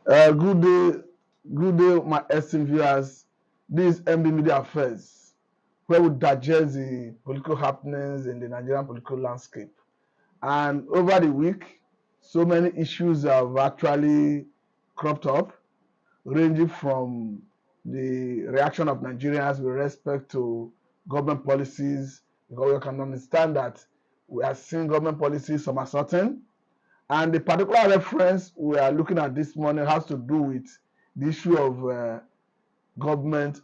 Good day, my esteemed viewers. This is MB Media Affairs, where we digest the political happenings in the Nigerian political landscape. And over the week, so many issues have actually cropped up, ranging from the reaction of Nigerians with respect to government policies, because we can understand that we are seeing government policies somersaulting. And the particular reference we are looking at this morning has to do with the issue of government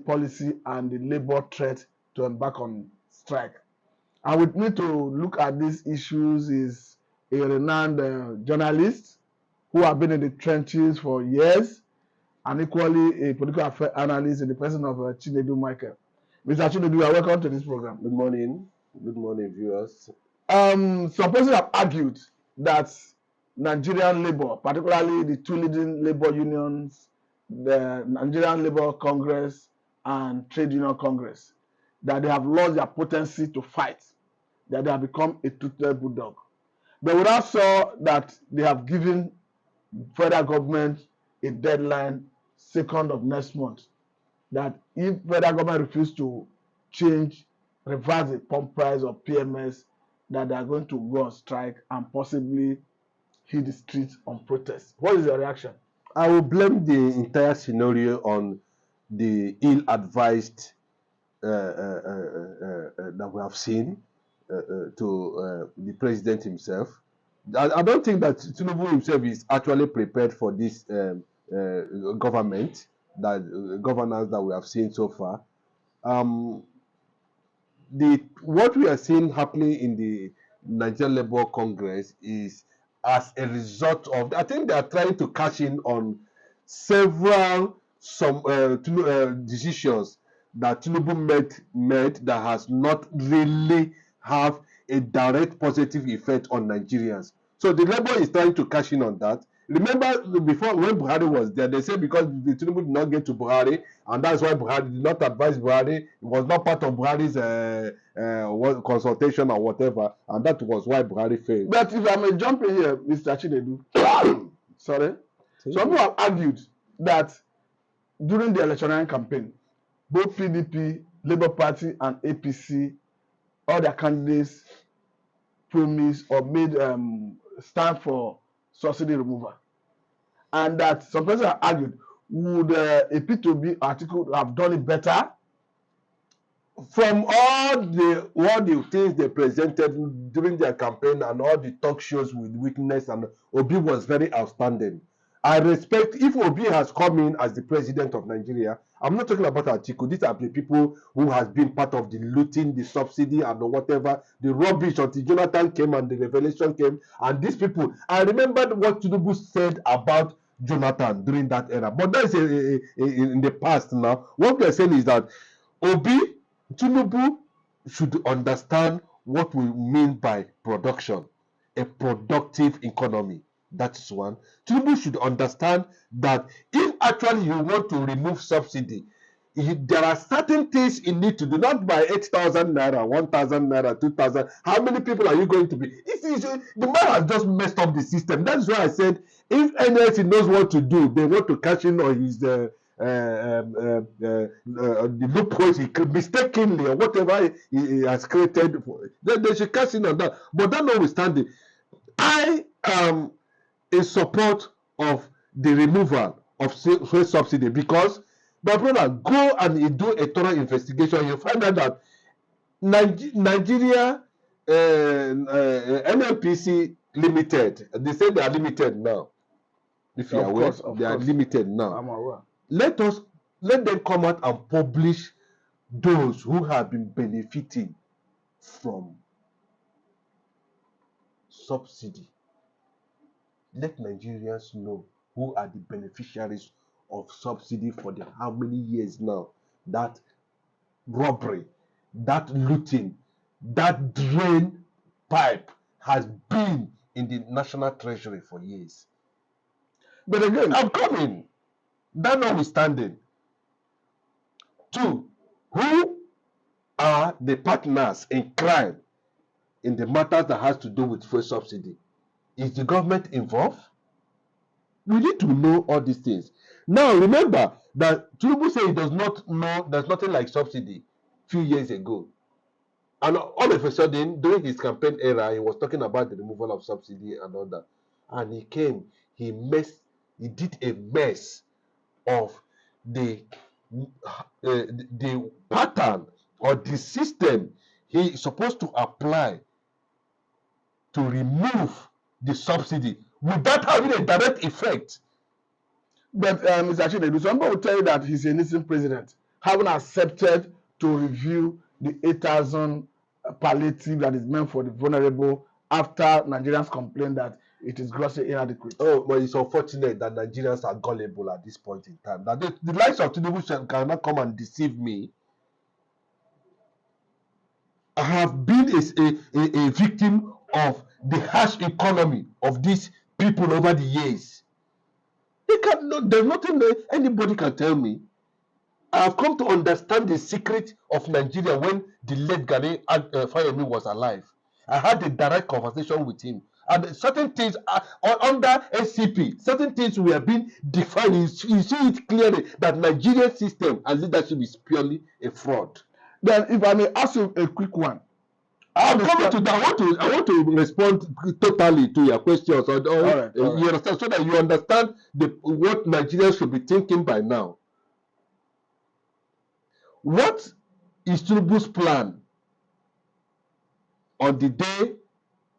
policy and the labor threat to embark on strike. And with me to look at these issues is a renowned journalist who have been in the trenches for years and equally a political affairs analyst in the person of Chinedu Michael. Mr. Chinedu, you are welcome to this program. Good morning. Good morning, viewers. Some persons have argued that Nigerian labor, particularly the two leading labor unions, the Nigerian Labour Congress and Trade Union Congress, that they have lost their potency to fight, that they have become a two-tailed bulldog. But we now saw that they have given federal government a deadline, 2nd of next month, that if federal government refuses to change, reverse the pump price of PMS, that they are going to go on strike and possibly hit the streets on protest. What is your reaction? I will blame the entire scenario on the ill-advised that we have seen to the president himself. I don't think that Tinubu himself is actually prepared for this government, governance that we have seen so far. What we are seeing happening in the Nigerian Labour Congress is as a result of, I think they are trying to cash in on several decisions that Tinubu made that has not really have a direct positive effect on Nigerians. So the Labour is trying to cash in on that. Remember before, when Buhari was there, they said because the Tinubu did not get to Buhari, and that's why Buhari did not advise Buhari. It was not part of Buhari's consultation or whatever, and that was why Buhari failed. But if I may jump in here, Mr. Chinedu, sorry. Some people have argued that during the electionary campaign, both PDP, Labour Party, and APC, all their candidates promised or made stand for subsidy removal, and that some persons have argued, would a P2B article have done it better? From all the things they presented during their campaign and all the talk shows with witness, and Obi was very outstanding. I respect, if Obi has come in as the president of Nigeria, I'm not talking about Atiku. These are the people who has been part of the looting, the subsidy, and whatever, the rubbish until Jonathan came and the revelation came. And these people, I remembered what Tinubu said about Jonathan during that era. But that's in the past now. What we are saying is that Tinubu should understand what we mean by production, a productive economy. That is one. Tinubu should understand that if actually you want to remove subsidy, there are certain things you need to do, not by 8,000 naira, 1,000 naira, 2,000. How many people are you going to be? The man has just messed up the system. That's why I said, if NLC knows what to do, they want to cash in on his the loopholes he mistakenly or whatever he has created. They should cash in on that. But that notwithstanding, I am in support of the removal of fuel subsidy, because, my brother, go and do a thorough investigation. You find out that Nigeria NNPC Limited, they say they are limited now. If you are aware, they are limited now. I'm aware. Let them come out and publish those who have been benefiting from subsidy. Let Nigerians know who are the beneficiaries of subsidy for how many years now. That robbery, that looting, that drain pipe has been in the national treasury for years. But again, I'm coming. That notwithstanding, two, who are the partners in crime in the matters that has to do with fuel subsidy? Is the government involved? We need to know all these things. Now, remember that Tinubu said he does not know there's nothing like subsidy few years ago. And all of a sudden, during his campaign era, he was talking about the removal of subsidy and all that. And he came, he did a mess of the the pattern or the system he is supposed to apply to remove the subsidy without having a direct effect. But Mr. Chinedu, somebody will tell you that he's a innocent president, having accepted to review the 8,000 palliative that is meant for the vulnerable after Nigerians complain that it is grossly inadequate. Oh, but it's unfortunate that Nigerians are gullible at this point in time. That the likes of Tinubu cannot come and deceive me. I have been a victim of the harsh economy of these people over the years. There's nothing that anybody can tell me. I have come to understand the secret of Nigeria when the late Gani Fayemi was alive. I had a direct conversation with him. And certain things under SCP, certain things were being defined. You see it clearly that Nigerian system and leadership is purely a fraud. Then, if I may ask you a quick one. I'm coming to that. I want to respond totally to your questions. All right. You understand, so that you understand what Nigerians should be thinking by now. What is Tinubu's plan on the day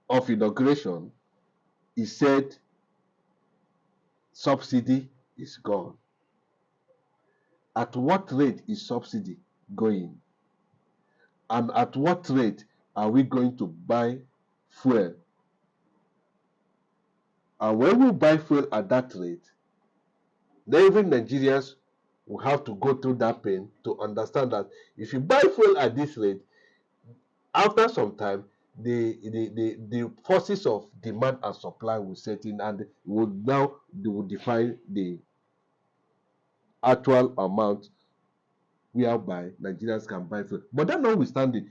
of inauguration? He said subsidy is gone. At what rate is subsidy going? And at what rate are we going to buy fuel? And when we buy fuel at that rate, then even Nigerians will have to go through that pain to understand that if you buy fuel at this rate, after some time, the forces of demand and supply will set in, and they will define the actual amount whereby Nigerians can buy fuel. But that notwithstanding,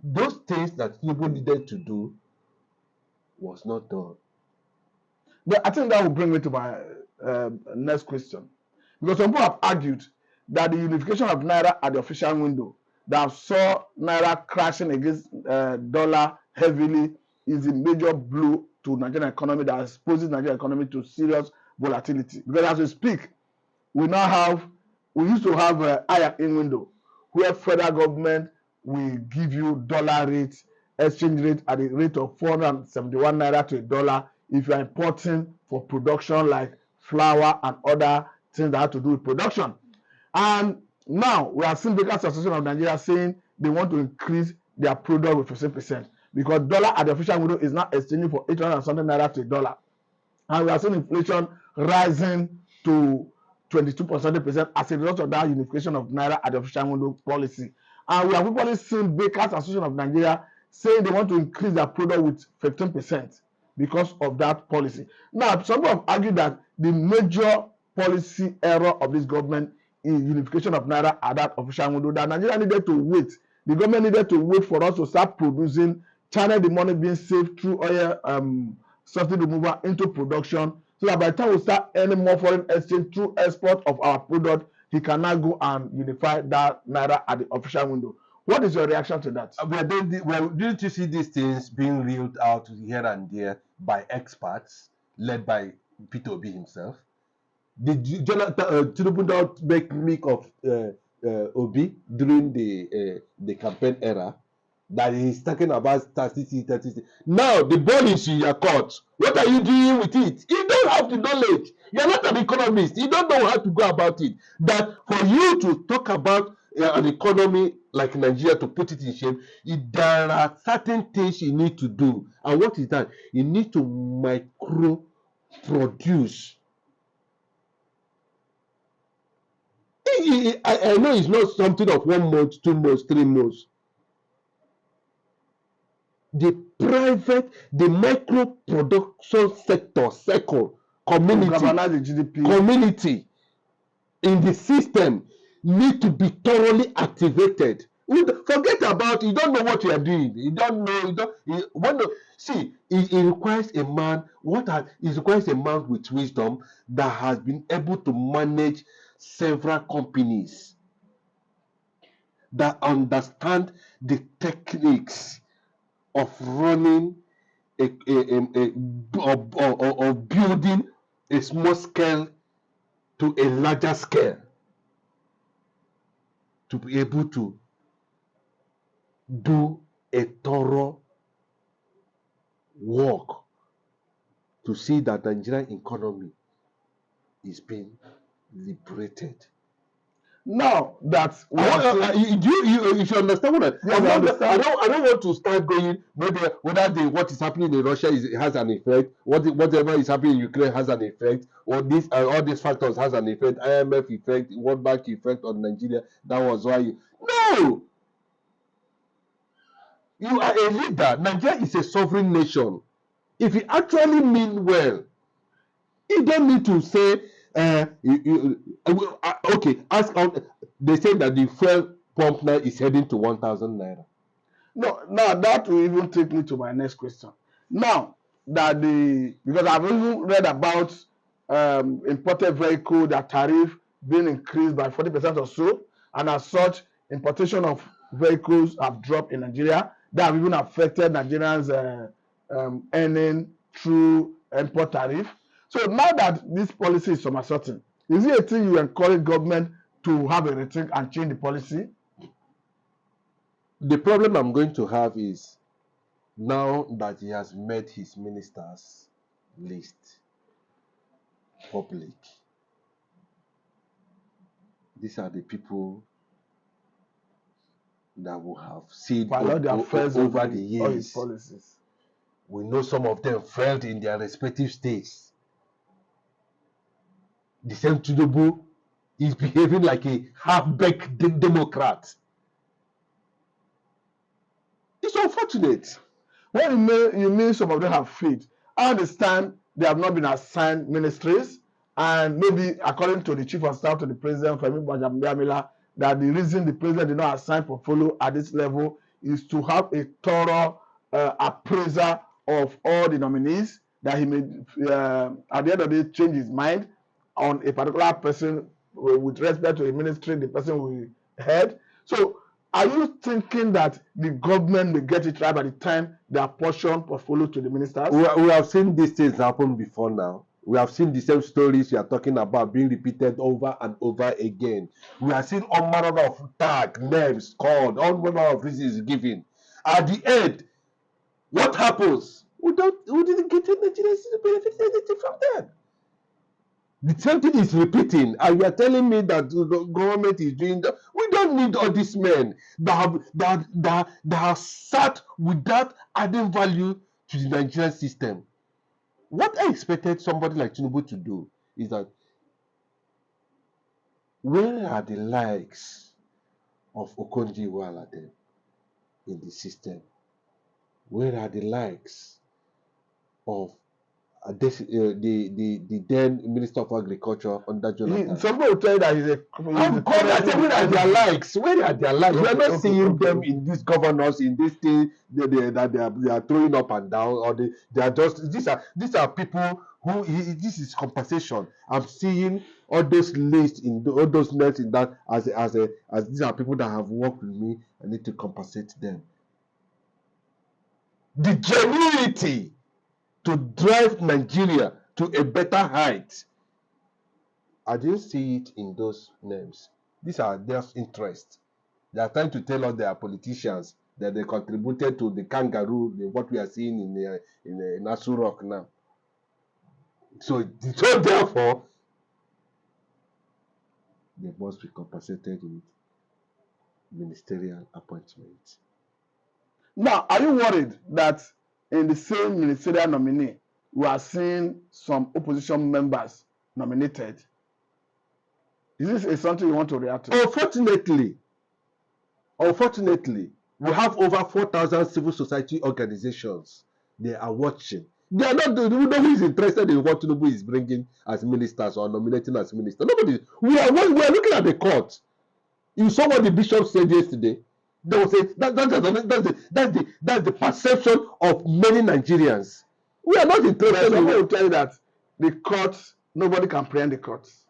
those things that Tinubu needed to do was not done. But I think that will bring me to my next question. Because some people have argued that the unification of Naira at the official window that saw Naira crashing against dollar heavily is a major blow to Nigerian economy that exposes Nigerian economy to serious volatility. Because as we speak, we used to have a in window where federal government will give you dollar rates, exchange rate at the rate of 471 Naira to a dollar if you are importing for production like flour and other things that have to do with production. And now we are seeing Bakers Association of Nigeria saying they want to increase their product with 15% because dollar at the official window is now exchanging for 800 and something Naira to a dollar. And we are seeing inflation rising to 22% as a result of that unification of Naira at the official window policy. And we have probably seen Bakers Association of Nigeria saying they want to increase their product with 15% because of that policy. Now, some people have argued that the major policy error of this government is unification of Naira at that official window, that Nigeria needed to wait. The government needed to wait for us to start producing, channel the money being saved through oil subsidy removal into production, so that by the time we start earning more foreign exchange through export of our product, he can now go and unify that Naira at the official window. What is your reaction to that? Didn't you see these things being reeled out here and there by experts led by Peter Obi himself? Did Tinubu not make meek of Obi during the campaign era? That he's talking about statistics. Now the ball is in your court. What are you doing with it? You don't have the knowledge. You're not an economist. You don't know how to go about it. That for you to talk about an economy like Nigeria, to put it in shape, there are certain things you need to do. And what is that? You need to micro produce. I know it's not something of 1 month, 2 months, 3 months. The micro production sector, community in the system need to be thoroughly activated Forget about, you don't know what you are doing. You don't know. See, it requires a man. It requires a man with wisdom that has been able to manage several companies, that understand the techniques of running of building a small scale to a larger scale, to be able to do a thorough work to see that the Nigerian economy is being liberated. Now that we you should understand what Yes, I understand. I don't want to start going maybe whether what is happening in Russia has an effect, whatever is happening in Ukraine has an effect, or all these factors has an effect, IMF effect, World Bank effect on Nigeria. That was why no. You are a leader. Nigeria is a sovereign nation. If you actually mean well, you don't need to say, okay, ask out. They say that the fuel pump now is heading to 1,000 naira. No, now that will even take me to my next question. Now that because I've even read about imported vehicle, that tariff being increased by 40% or so, and as such, importation of vehicles have dropped in Nigeria. That have even affected Nigerians' earning through import tariff. So now that this policy is somersaulting, is it a thing you encourage government to have a rethink and change the policy? The problem I'm going to have is, now that he has made his ministers list public, these are the people that will have seen over the years. All his policies. We know some of them failed in their respective states. The same Tinubu is behaving like a half-baked Democrat. It's unfortunate. When you mean some of them have failed, I understand they have not been assigned ministries, and maybe according to the chief of staff to the president, Femi Gbajàbíàmílà, that the reason the president did not assign portfolio at this level is to have a thorough appraisal of all the nominees, that he may at the end of the day change his mind on a particular person with respect to a ministry the person will head. So are you thinking that the government will get it right by the time they apportion portfolio to the ministers? We have seen these things happen before now. We have seen the same stories you are talking about being repeated over and over again. We have seen all manner of names called, all manner of reasons given. At the end, what happens? We didn't get Nigerians to benefit anything from them. The same thing is repeating, and you are telling me that the government is doing that. We don't need all these men that have sat without adding value to the Nigerian system. What I expected somebody like Tinubu to do is that, where are the likes of Okonjo-Iweala then in the system? Where are the likes of the then Minister of Agriculture under Jonathan? Somebody will tell you that he's a. Where are their likes? Where are their likes? We are not seeing them in these governors, in this thing that they are throwing up and down, or they are just these are people who this is compensation. I'm seeing all those lists all those names in that as these are people that have worked with me. I need to compensate them. The genuinity to drive Nigeria to a better height, I didn't see it in those names. These are their interests. They are trying to tell us they are politicians, that they contributed to the kangaroo, what we are seeing in Aso Rock now. So therefore, they must be compensated with ministerial appointments. Now, are you worried that in the same ministerial nominee, we are seeing some opposition members nominated? Is this something you want to react to? Unfortunately, we have over 4,000 civil society organizations. They are watching. They are not. Nobody is interested in what Tinubu is bringing as ministers or nominating as ministers. Nobody. We are looking at the court. You saw what the bishop said yesterday. There was that's the perception of many Nigerians. We are not But interested someone in. will tell you that the courts, nobody can preempt the courts,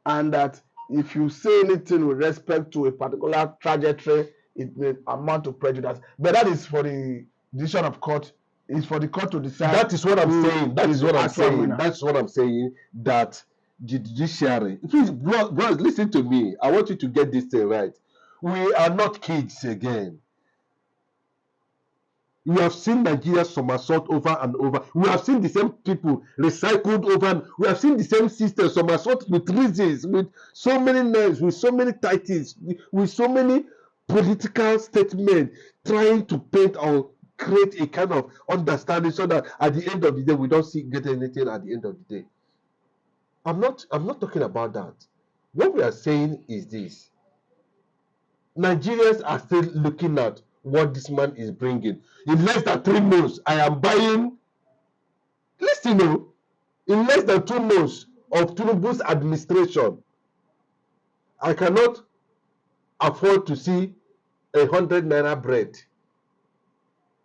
and that if you say anything with respect to a particular trajectory, it may amount to prejudice. But that is for the decision of court. It's for the court to decide. That is what I'm who saying. That is the what I'm actual saying. winner. That's what I'm saying. That the judiciary. Please, bro, listen to me. I want you to get this thing right. We are not kids again. We have seen Nigeria somersault over and over. We have seen the same people recycled over. And we have seen the same system somersault with reasons, with so many names, with so many titles, with so many political statements, trying to paint or create a kind of understanding so that at the end of the day we don't get anything at the end of the day. I'm not talking about that. What we are saying is this: Nigerians are still looking at what this man is bringing. In less than 3 months, I am buying. Listen, in less than 2 months of Tinubu's administration, I cannot afford to see 100 naira bread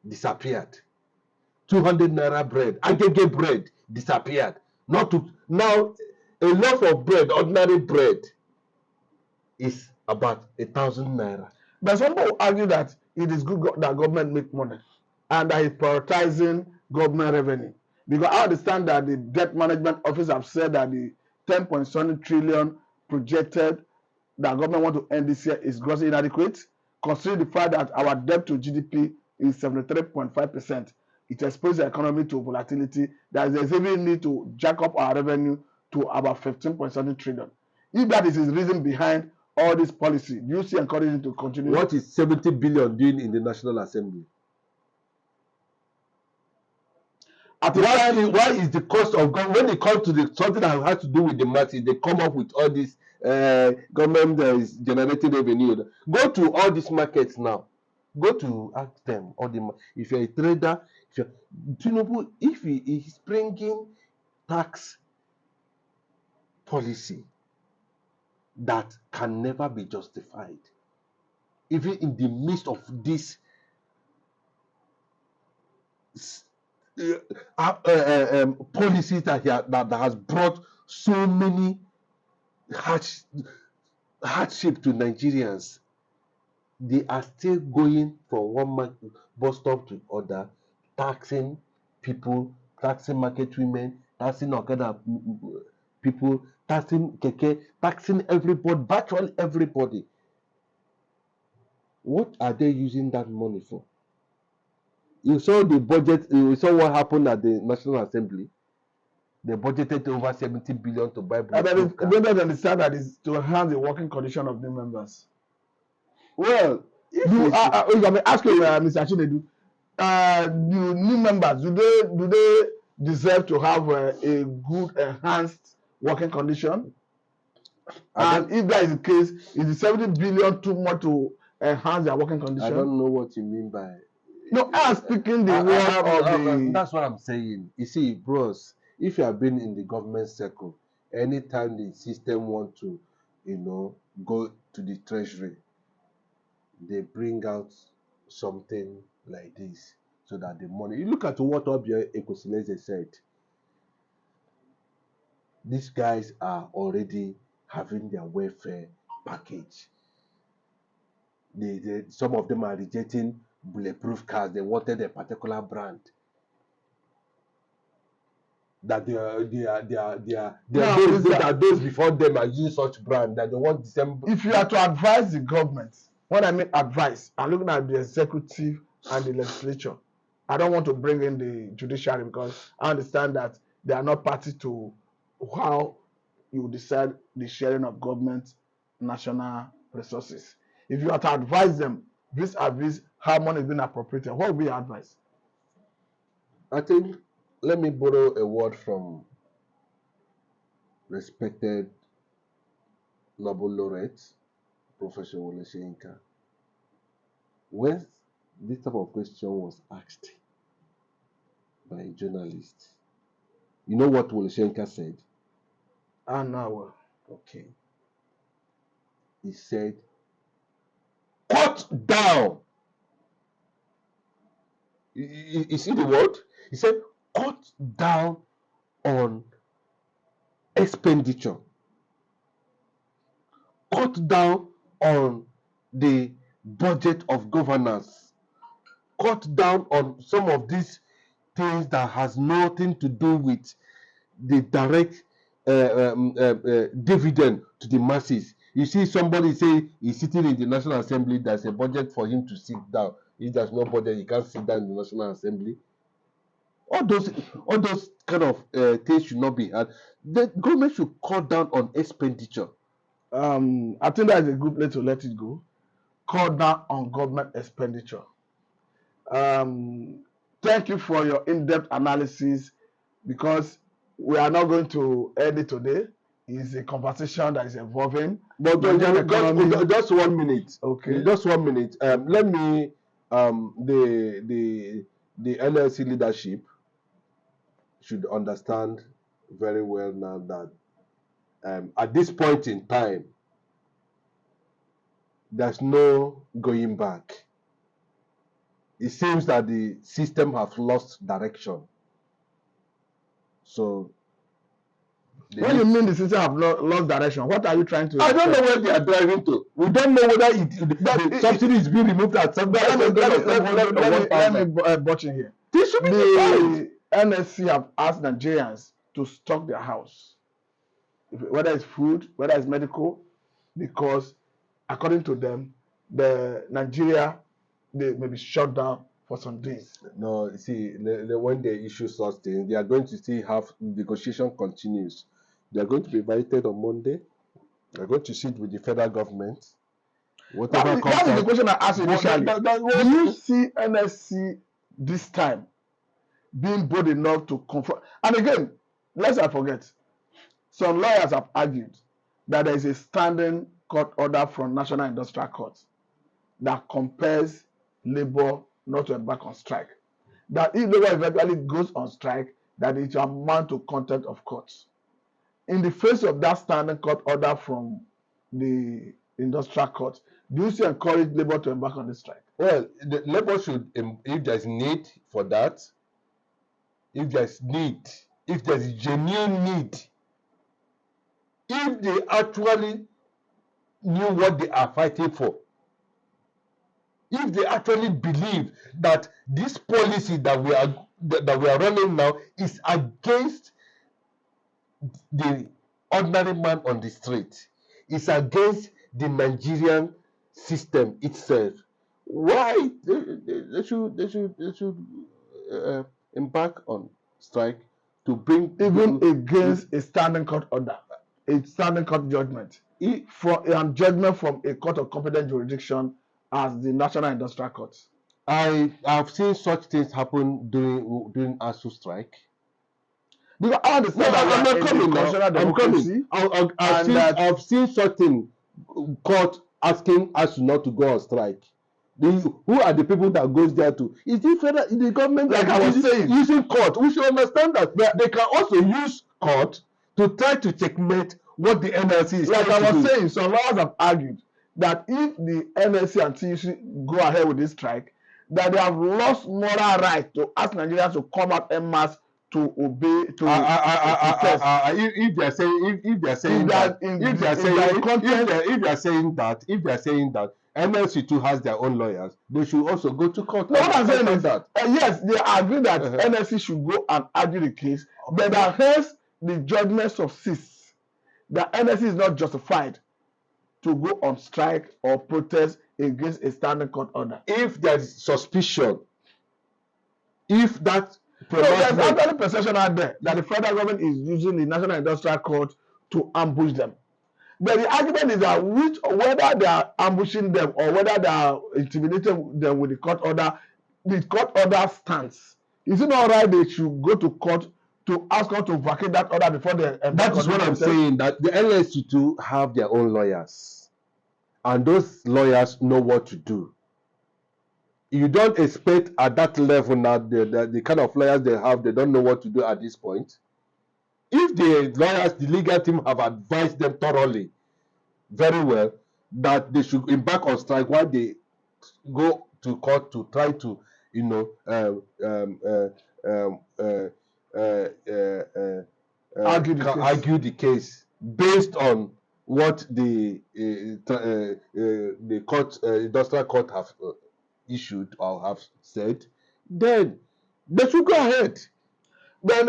disappeared. 200 naira bread, agege bread disappeared. Not to now, a loaf of bread, ordinary bread, is about 1,000 naira. But some people will argue that it is good that government make money and that it's prioritizing government revenue. Because I understand that the debt management office have said that the 10.7 trillion projected that government want to end this year is grossly inadequate, considering the fact that our debt to GDP is 73.5%. It exposes the economy to volatility, that there's even need to jack up our revenue to about 15.7 trillion. If that is his reason behind all this policy, do you see encouraging to continue? What is 70 billion doing in the National Assembly? Why is the cost of government, when it comes to something that has to do with the masses, they come up with all this government that is generating revenue? Go to all these markets now. Go to ask them. If you're a trader, Tinubu, if he is bringing tax policy that can never be justified, even in the midst of this policies that has brought so many hardship to Nigerians, they are still going from one bus stop to other, taxing people, taxing market women, taxing Okada people, taxing keke, taxing everybody, virtually everybody. What are they using that money for? You saw the budget, you saw what happened at the National Assembly. They budgeted over 70 billion to buy bulletproof cars. Don't they understand that is to enhance the working condition of new members? Well, if I may ask you, Mr. Chinedu, the new members, do they deserve to have a good enhanced working condition? And if that is the case, is the 70 billion too much to enhance their working condition? I don't know what you mean by. No, I'm speaking the word of the. That's what I'm saying. You see, bros, if you have been in the government circle, anytime the system want to, go to the treasury, they bring out something like this so that the money. You look at what Obia Ekosileze said. These guys are already having their welfare package. Some of them are rejecting bulletproof cars. They wanted a particular brand. That those before them are using such brand that they want the same. If you are to advise the government, when I mean advice, I'm looking at the executive and the legislature. I don't want to bring in the judiciary because I understand that they are not party to how you decide the sharing of government national resources. If you are to advise them vis-a-vis how money is being appropriated, what would be your advice? I think, let me borrow a word from respected Nobel laureate, Professor Wole Soyinka. When this type of question was asked by a journalist, you know what Wole Soyinka said? No. Okay. He said, cut down. You see the word? He said, cut down on expenditure, cut down on the budget of governance, cut down on some of these things that has nothing to do with the direct dividend to the masses. You see somebody say he's sitting in the National Assembly, there's a budget for him to sit down. If there's no budget, he can't sit down in the National Assembly. All those kind of things should not be had. The government should cut down on expenditure. I think that is a good place to let it go. Cut down on government expenditure. Thank you for your in-depth analysis, because we are not going to end it today. It's a conversation that is evolving. But just 1 minute. Okay. Just 1 minute. Let me the NLC leadership should understand very well now that at this point in time, there's no going back. It seems that the system has lost direction. So, when you mean the system have lost direction, what are you trying to? I don't know where they are driving to. We don't know whether the subsidy is being removed at some point. Let me butch in here. This should be the NSC have asked Nigerians to stock their house, whether it's food, whether it's medical, because according to them, Nigeria, they may be shut down for some days. No, see, when they issue such things, they are going to still have negotiation continues. They are going to be invited on Monday. They are going to sit with the federal government. Whatever that is the question I asked initially. Do you see NSC this time being bold enough to confront? And again, lest I forget, some lawyers have argued that there is a standing court order from National Industrial Court that compels labor not to embark on strike. That if labor eventually goes on strike, that it will amount to contempt of court. In the face of that standing court order from the industrial court, do you still encourage labor to embark on this strike? Well, the labor should, if there's need for that, if there's genuine need, if they actually knew what they are fighting for, if they actually believe that this policy that we are running now is against the ordinary man on the street, it's against the Nigerian system itself, why they should embark on strike to bring even against a standing court order, a standing court judgment, judgment from a court of competent jurisdiction as the National Industrial Court. I have seen such things happen during ASU strike. Because I understand I'm coming. I've seen certain court asking ASU not to go on strike. Who are the people that goes there to? Is the government, like I was saying, using court? We should understand that they can also use court to try to checkmate what the NLC is. Like I was saying, some lawyers have argued that if the NLC and TUC go ahead with this strike, that they have lost moral right to ask Nigerians to come out en masse to obey if they are saying that NLC too has their own lawyers, they should also go to court. No, what I'm saying is that yes, they agree that NLC should go and argue the case, but that hence the judgment subsists. That NLC is not justified to go on strike or protest against a standing court order. If there is suspicion, if that there's actually perception out there that the federal government is using the National Industrial Court to ambush them. But the argument is that whether they are ambushing them or whether they are intimidating them with the court order stands. Is it not right they should go to court to ask her to vacate that order before they... That is what I'm saying, that the NLC too have their own lawyers. And those lawyers know what to do. You don't expect at that level now, the kind of lawyers they have, they don't know what to do at this point. If the lawyers, the legal team have advised them thoroughly, very well, that they should embark on strike while they go to court to try to, you know, um, uh, uh, uh, argue the case based on what the court, industrial court have issued or have said, then they should go ahead. Then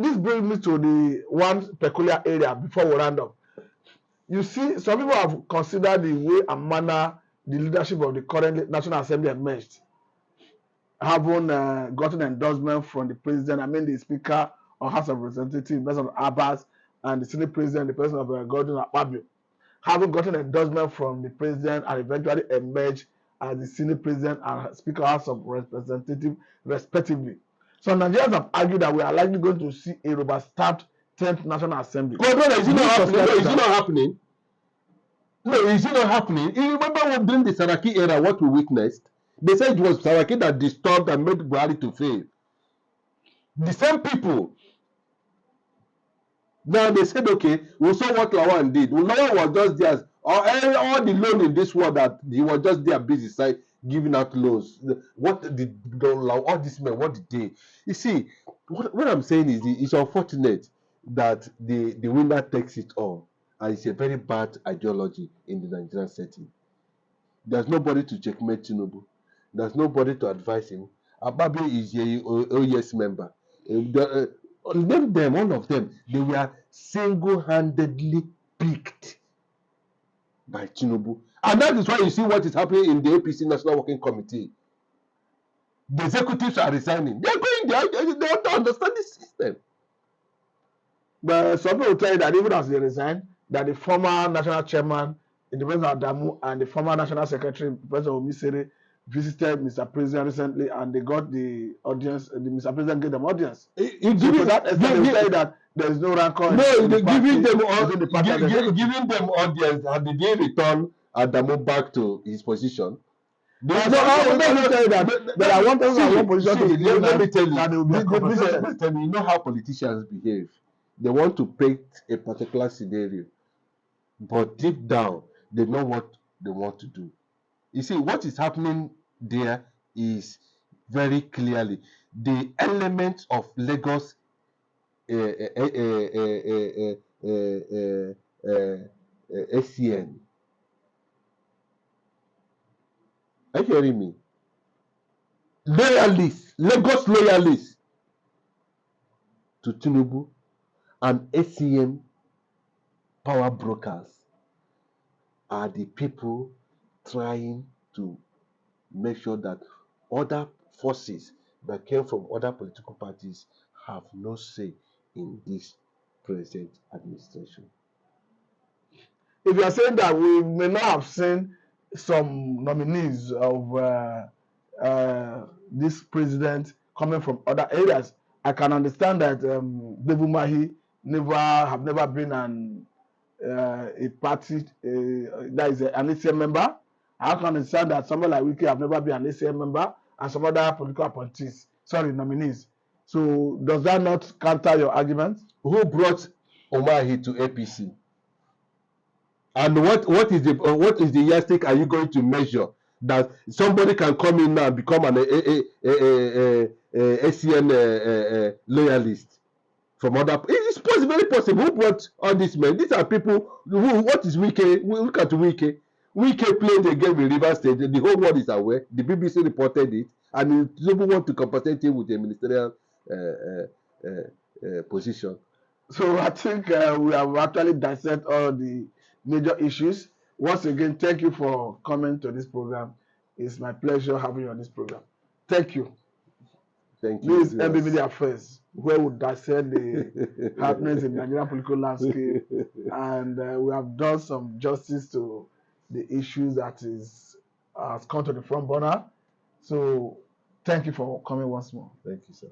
this brings me to the one peculiar area before we round up. You see, some people have considered the way and manner the leadership of the current National Assembly emerged, having gotten endorsement from the president, I mean the Speaker of House of Representatives, the person of Abbas, and the Senate President, the person of Gordon Akpabio, having gotten endorsement from the president and eventually emerged as the Senate President and Speaker of House of Representatives, respectively. So Nigerians have argued that we are likely going to see a rubber-stamped 10th National Assembly. Well, brother, is it not happening? No, is it not happening? No, is it not happening? You remember during the Saraki era, what we witnessed? They said it was Saraki that disturbed and made Buhari to fail. The same people. Now they said, okay, we saw what Lawan did. Well, Lawan was just there. All the loan in this world that he was just there busy side giving out loans. What did all these men? What did they? You see, what I'm saying is it's unfortunate that the winner takes it all, and it's a very bad ideology in the Nigerian setting. There's nobody to checkmate Tinubu. There's nobody to advise him. Ababi is a OES member. Name them, all of them. They were single-handedly picked by Tinubu. And that is why you see what is happening in the APC National Working Committee. The executives are resigning. They're going there. They want to understand the system. But some people tell you that even as they resign, that the former national chairman, the President Adamu, and the former national secretary, President Omisere, visited Mr. President recently, and they got the audience. The Mr. President gave them audience. So for that extent, they tell you that there is no rancor. No, giving them audience, and did they return Adamu back to his position? Let me tell you, you know how politicians behave. They want to paint a particular scenario, but deep down, they know what they want to do. You see, what is happening there is very clearly the element of Lagos SCN. Are you hearing me? Loyalists, Lagos loyalists to Tinubu and SCN power brokers are the people trying to make sure that other forces that came from other political parties have no say in this present administration. If you are saying that we may not have seen some nominees of this president coming from other areas, I can understand that Devu Mahi have never been a party that is an ACM member. I can understand that somebody like Wike have never been an ACM member, and some other political appointees, nominees. So does that not counter your argument? Who brought Omahi to APC? And what is the yardstick are you going to measure that somebody can come in now and become an ACN loyalist from other? It's possible, very possible. Who brought all these men? These are people who. What is Wike? Look at Wike. Wike played the game in Rivers State. The whole world is aware. The BBC reported it, and people want to compensate him with a ministerial position. So I think we have actually dissected all the major issues. Once again, thank you for coming to this program. It's my pleasure having you on this program. Thank you. Thank you. This is MB Media Affairs, where we dissect the happenings in the Nigerian political landscape, and we have done some justice to the issues that has come to the front burner. So thank you for coming once more. Thank you, sir.